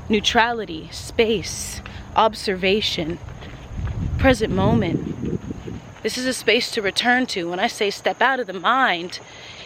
neutrality, space, observation, present moment. This is a space to return to. When I say step out of the mind,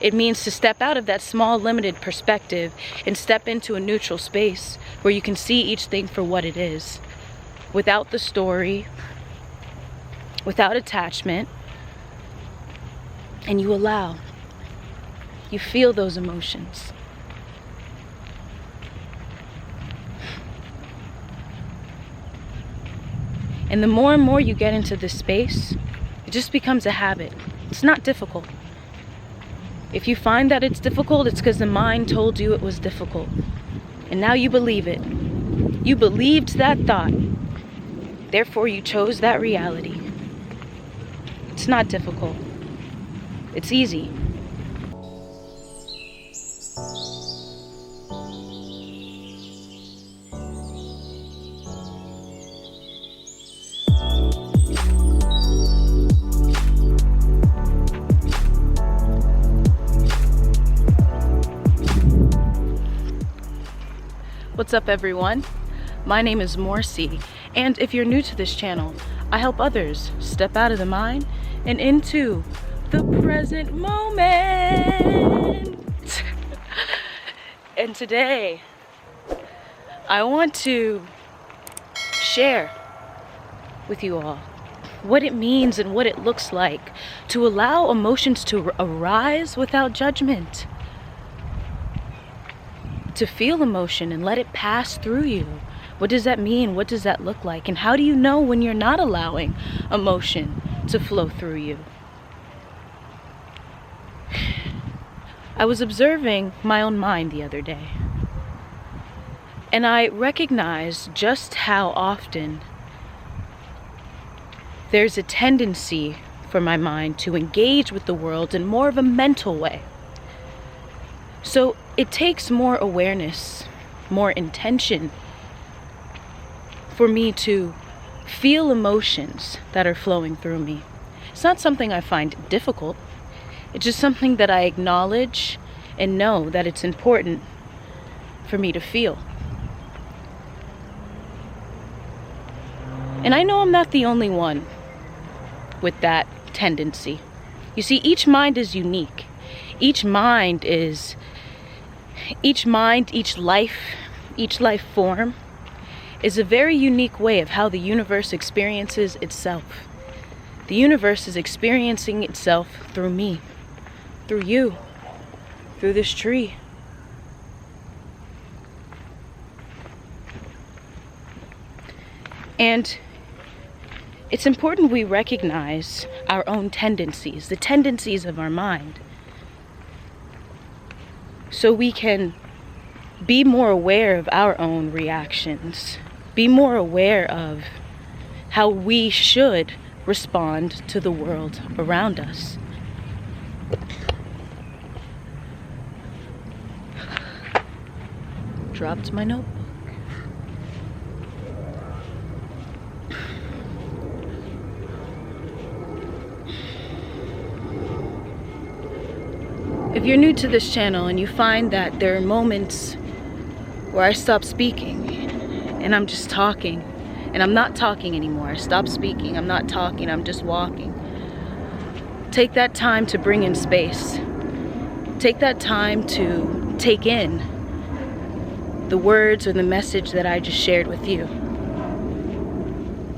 it means to step out of that small, limited perspective and step into a neutral space where you can see each thing for what it is, without the story, without attachment, and you allow. You feel those emotions. And the more and more you get into this space, it just becomes a habit. It's not difficult. If you find that it's difficult, it's because the mind told you it was difficult. And now you believe it. You believed that thought. Therefore, you chose that reality. It's not difficult. It's easy. What's up, everyone? My name is Morcie, and if you're new to this channel, I help others step out of the mind and into the present moment. And today, I want to share with you all what it means and what it looks like to allow emotions to arise without judgment. To feel emotion and let it pass through you. What does that mean? What does that look like? And how do you know when you're not allowing emotion to flow through you? I was observing my own mind the other day, and I recognized just how often there's a tendency for my mind to engage with the world in more of a mental way. So it takes more awareness, more intention for me to feel emotions that are flowing through me. It's not something I find difficult. It's just something that I acknowledge and know that it's important for me to feel. And I know I'm not the only one with that tendency. You see, each mind is unique. Each life form is a very unique way of how the universe experiences itself. The universe is experiencing itself through me, through you, through this tree. And it's important we recognize our own tendencies, the tendencies of our mind, so we can be more aware of our own reactions, be more aware of how we should respond to the world around us. Dropped my notebook. If you're new to this channel and you find that there are moments where I stop speaking and I'm just talking, and I'm not talking anymore, I stop speaking, I'm not talking, I'm just walking, take that time to bring in space. Take that time to take in the words or the message that I just shared with you.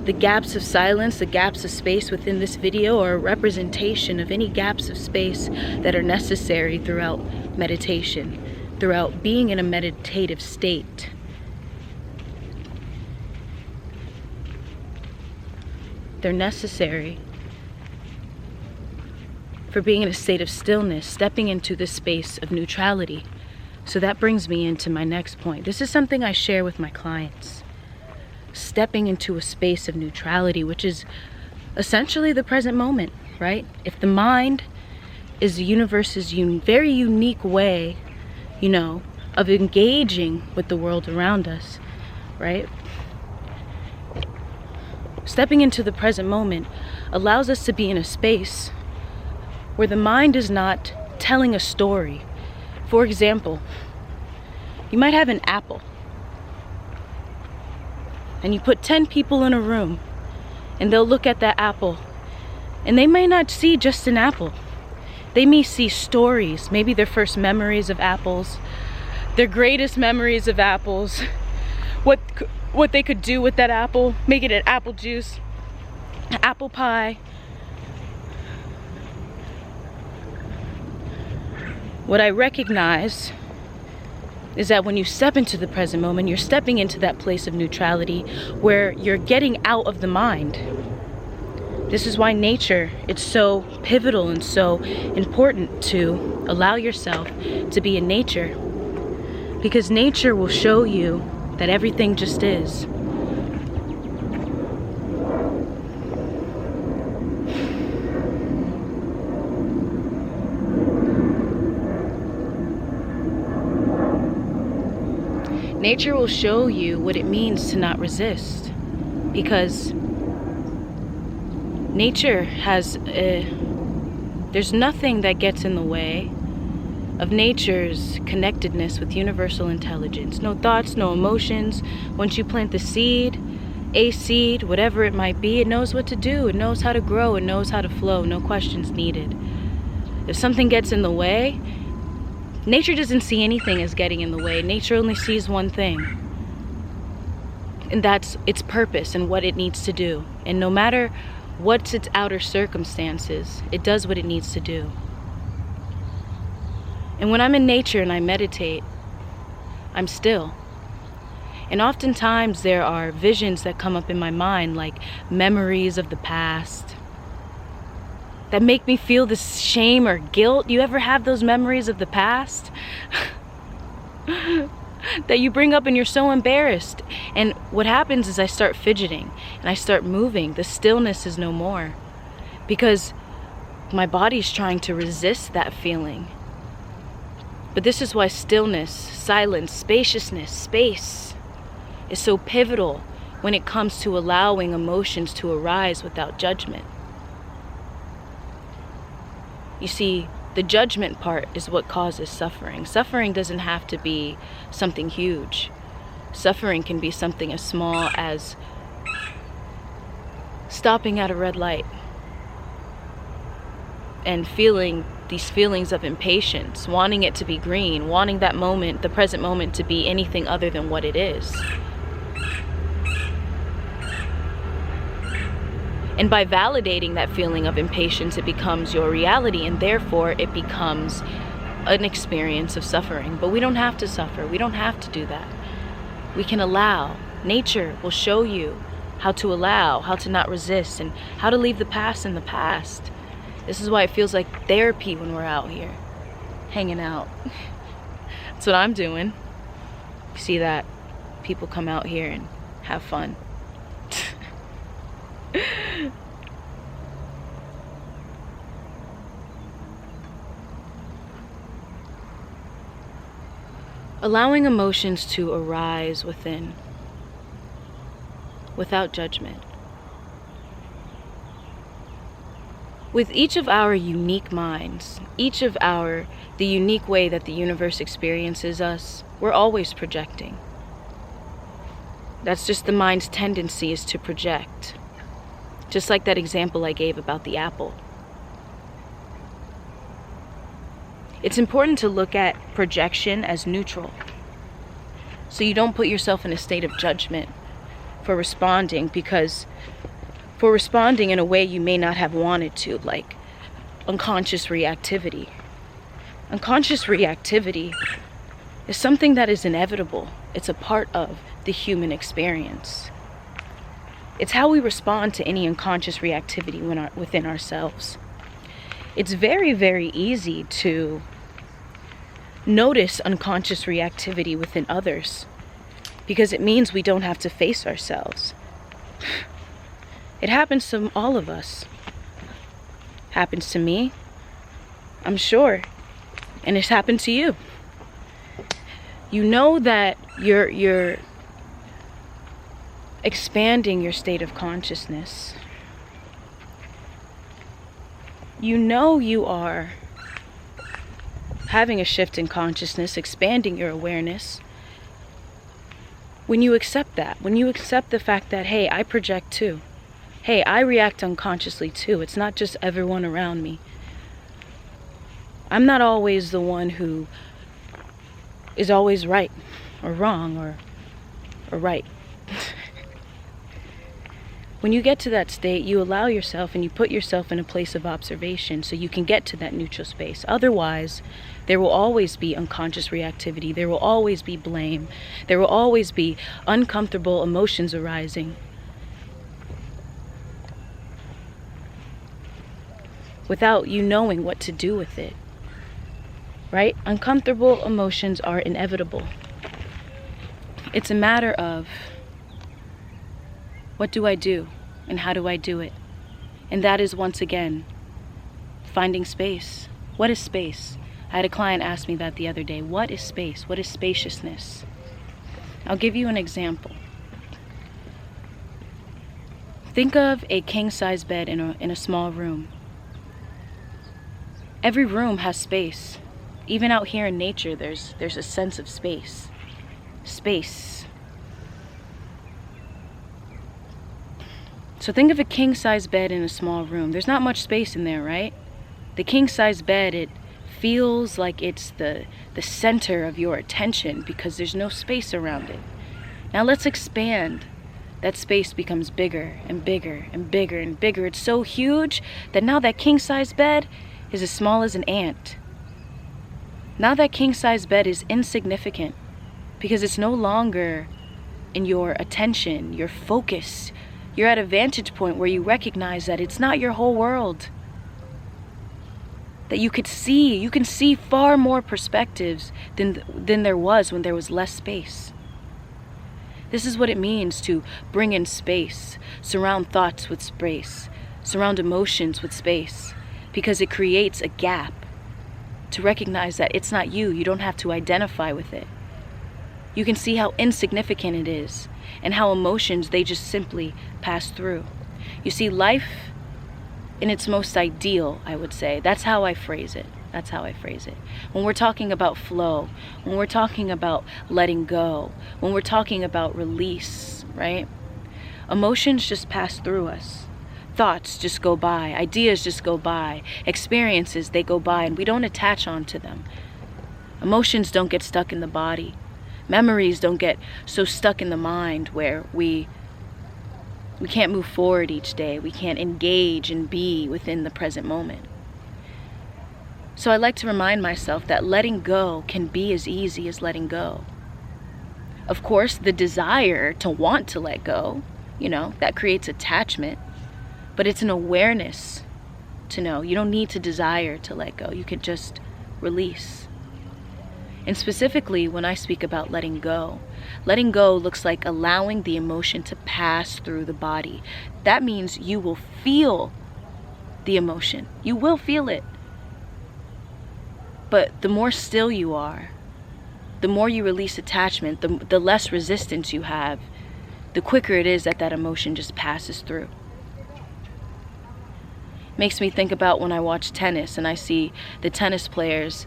The gaps of silence, the gaps of space within this video are a representation of any gaps of space that are necessary throughout meditation, throughout being in a meditative state. They're necessary for being in a state of stillness, stepping into the space of neutrality. So that brings me into my next point. This is something I share with my clients. Stepping into a space of neutrality, which is essentially the present moment, right? If the mind is the universe's very unique way, of engaging with the world around us, right? Stepping into the present moment allows us to be in a space where the mind is not telling a story. For example, you might have an apple, and you put 10 people in a room, and they'll look at that apple, and they may not see just an apple. They may see stories, maybe their first memories of apples, their greatest memories of apples, what they could do with that apple, make it an apple juice, apple pie. What I recognize is that when you step into the present moment, you're stepping into that place of neutrality where you're getting out of the mind. This is why nature, it's so pivotal and so important to allow yourself to be in nature. Because nature will show you that everything just is. Nature will show you what it means to not resist, because nature has there's nothing that gets in the way of nature's connectedness with universal intelligence. No thoughts, no emotions. Once you plant the seed, a seed, whatever it might be, it knows what to do. It knows how to grow. It knows how to flow. No questions needed. If something gets in the way, nature doesn't see anything as getting in the way. Nature only sees one thing, and that's its purpose and what it needs to do. And no matter what's its outer circumstances, it does what it needs to do. And when I'm in nature and I meditate, I'm still. And oftentimes there are visions that come up in my mind, like memories of the past, that make me feel this shame or guilt. You ever have those memories of the past that you bring up and you're so embarrassed? And what happens is I start fidgeting and I start moving. The stillness is no more, because my body's trying to resist that feeling. But this is why stillness, silence, spaciousness, space is so pivotal when it comes to allowing emotions to arise without judgment. You see, the judgment part is what causes suffering. Suffering doesn't have to be something huge. Suffering can be something as small as stopping at a red light and feeling these feelings of impatience, wanting it to be green, wanting that moment, the present moment, to be anything other than what it is. And by validating that feeling of impatience, it becomes your reality, and therefore it becomes an experience of suffering. But we don't have to suffer. We don't have to do that. We can allow. Nature will show you how to allow, how to not resist, and how to leave the past in the past. This is why it feels like therapy when we're out here, hanging out. That's what I'm doing. You see that? People come out here and have fun. Allowing emotions to arise within, without judgment. With each of our unique minds, the unique way that the universe experiences us, we're always projecting. That's just the mind's tendency, is to project. Just like that example I gave about the apple. It's important to look at projection as neutral, so you don't put yourself in a state of judgment for responding, for responding in a way you may not have wanted to, like unconscious reactivity. Unconscious reactivity is something that is inevitable. It's a part of the human experience. It's how we respond to any unconscious reactivity within ourselves. It's very, very easy to notice unconscious reactivity within others, because it means we don't have to face ourselves. It happens to all of us. Happens to me, I'm sure, and it's happened to you. You know that you're expanding your state of consciousness. You know you are having a shift in consciousness, expanding your awareness. When you accept that, when you accept the fact that, hey, I project too. Hey, I react unconsciously too. It's not just everyone around me. I'm not always the one who is always right or wrong or right. When you get to that state, you allow yourself and you put yourself in a place of observation so you can get to that neutral space. Otherwise, there will always be unconscious reactivity. There will always be blame. There will always be uncomfortable emotions arising. Without you knowing what to do with it. Right? Uncomfortable emotions are inevitable. It's a matter of, what do I do? And how do I do it? And that is, once again, finding space. What is space? I had a client ask me that the other day. What is space? What is spaciousness? I'll give you an example. Think of a king-size bed in a small room. Every room has space. Even out here in nature, there's a sense of space. Space. So think of a king-size bed in a small room. There's not much space in there, right? The king-size bed, it feels like it's the center of your attention because there's no space around it. Now let's expand. That space becomes bigger and bigger and bigger and bigger. It's so huge that now that king-size bed is as small as an ant. Now that king-size bed is insignificant because it's no longer in your attention, your focus. You're at a vantage point where you recognize that it's not your whole world. That you can see far more perspectives than there was when there was less space. This is what it means to bring in space, surround thoughts with space, surround emotions with space, because it creates a gap to recognize that it's not you. You don't have to identify with it. You can see how insignificant it is and how emotions, they just simply pass through. You see, life in its most ideal, I would say, that's how I phrase it. That's how I phrase it. When we're talking about flow, when we're talking about letting go, when we're talking about release, right? Emotions just pass through us. Thoughts just go by. Ideas just go by. Experiences, they go by, and we don't attach onto them. Emotions don't get stuck in the body. Memories don't get so stuck in the mind where we can't move forward each day. We can't engage and be within the present moment. So I like to remind myself that letting go can be as easy as letting go. Of course, the desire to want to let go, that creates attachment, but it's an awareness to know. You don't need to desire to let go. You could just release. And specifically, when I speak about letting go looks like allowing the emotion to pass through the body. That means you will feel the emotion. You will feel it. But the more still you are, the more you release attachment, the less resistance you have, the quicker it is that emotion just passes through. Makes me think about when I watch tennis and I see the tennis players,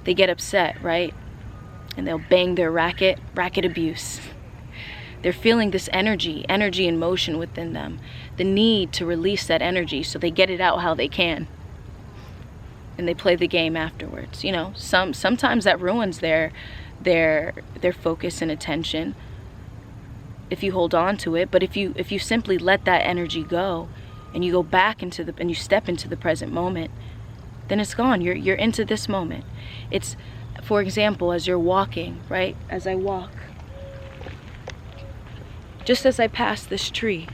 they get upset, right? And they'll bang their racket abuse. They're feeling this energy and motion within them, the need to release that energy so they get it out how they can. And they play the game afterwards. Sometimes that ruins their focus and attention if you hold on to it. But if you simply let that energy go and you go back and you step into the present moment, then it's gone. You're into this moment. It's, for example, as you're walking, right? As I walk, just as I pass this tree,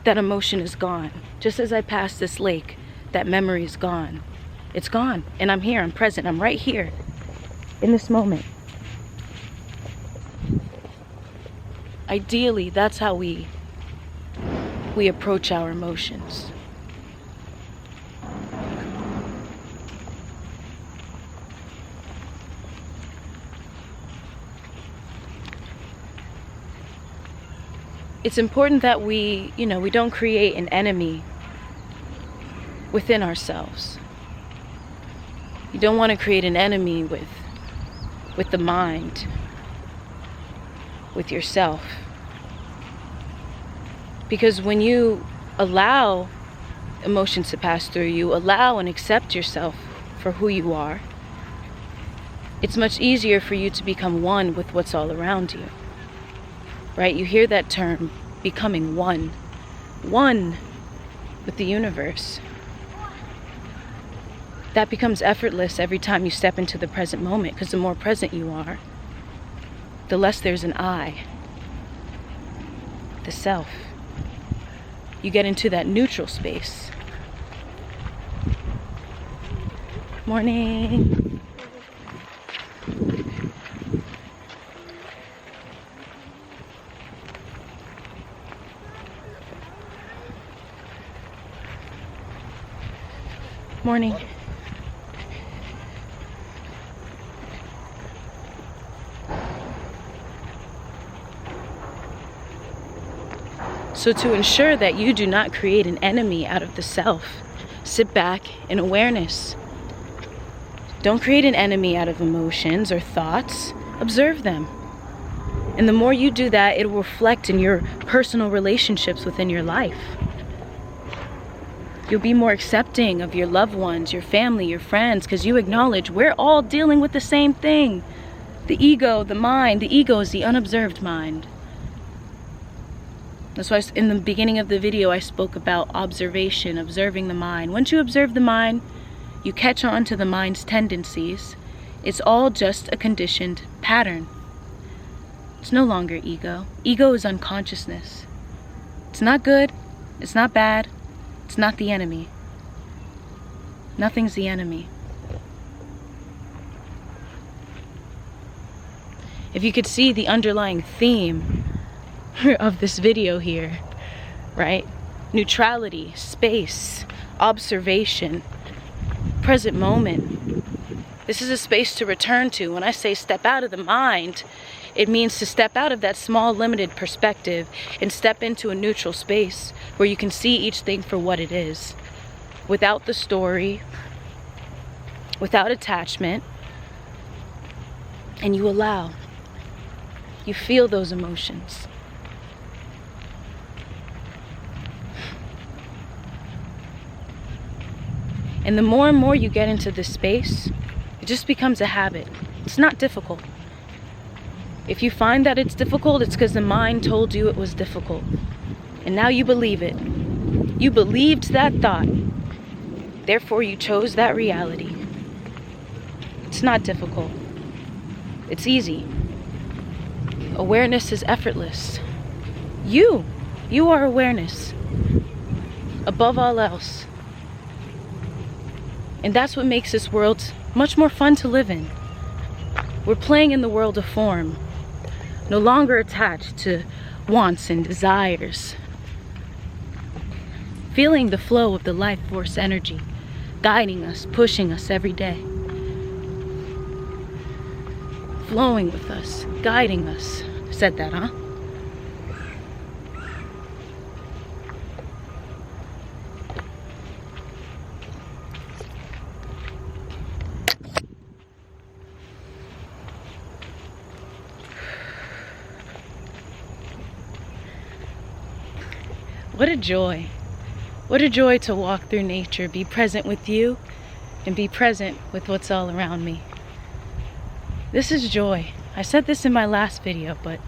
that emotion is gone. Just as I pass this lake, that memory is gone. It's gone. And I'm here, I'm present, I'm right here in this moment. Ideally, that's how we approach our emotions. It's important that we don't create an enemy within ourselves. You don't want to create an enemy with the mind. with yourself. Because when you allow emotions to pass through you, allow and accept yourself for who you are, it's much easier for you to become one with what's all around you. Right? You hear that term, becoming one. One with the universe. That becomes effortless every time you step into the present moment, because the more present you are, the less there's an I, the self. You get into that neutral space. Morning. Morning. So to ensure that you do not create an enemy out of the self, sit back in awareness. Don't create an enemy out of emotions or thoughts. Observe them. And the more you do that, it will reflect in your personal relationships within your life. You'll be more accepting of your loved ones, your family, your friends, because you acknowledge we're all dealing with the same thing. The ego, the mind. The ego is the unobserved mind. That's why in the beginning of the video I spoke about observation, observing the mind. Once you observe the mind, you catch on to the mind's tendencies. It's all just a conditioned pattern. It's no longer ego. Ego is unconsciousness. It's not good. It's not bad. It's not the enemy. Nothing's the enemy. If you could see the underlying theme of this video here, right? Neutrality, space, observation, present moment. This is a space to return to. When I say step out of the mind, it means to step out of that small, limited perspective and step into a neutral space where you can see each thing for what it is, without the story, without attachment, and you allow. You feel those emotions. And the more and more you get into this space, it just becomes a habit. It's not difficult. If you find that it's difficult, it's because the mind told you it was difficult. And now you believe it. You believed that thought. Therefore, you chose that reality. It's not difficult. It's easy. Awareness is effortless. You are awareness. Above all else. And that's what makes this world much more fun to live in. We're playing in the world of form, no longer attached to wants and desires. Feeling the flow of the life force energy, guiding us, pushing us every day. Flowing with us, guiding us. Said that, huh? What a joy. What a joy to walk through nature, be present with you, and be present with what's all around me. This is joy. I said this in my last video, but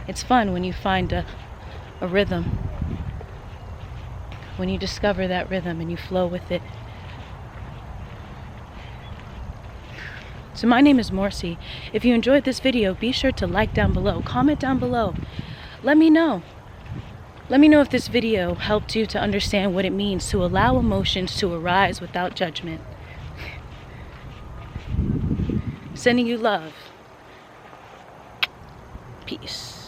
it's fun when you find a rhythm. When you discover that rhythm and you flow with it. So my name is Morcie. If you enjoyed this video, be sure to like down below, comment down below. Let me know. Let me know if this video helped you to understand what it means to allow emotions to arise without judgment. Sending you love. Peace.